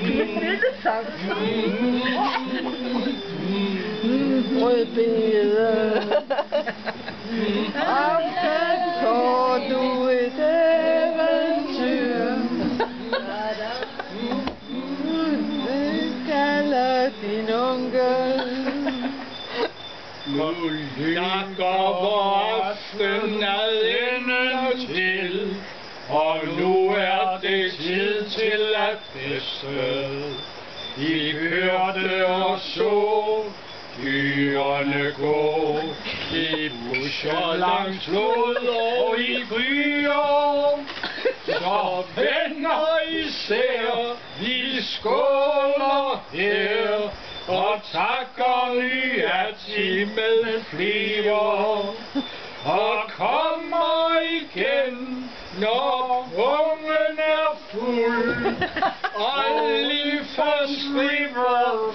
Lillesang. Rødbede. Aften får du et eventyr. Det kalder din onkel. Der går aften ad ende til, og nu er det tid til at feste. I hørte og så dyrene gå i busher langs flod og i byer. Så venner især, vi skåler her og takker at himlen flyver og kommer igen, når ungen er fuld. Aldrig forskriver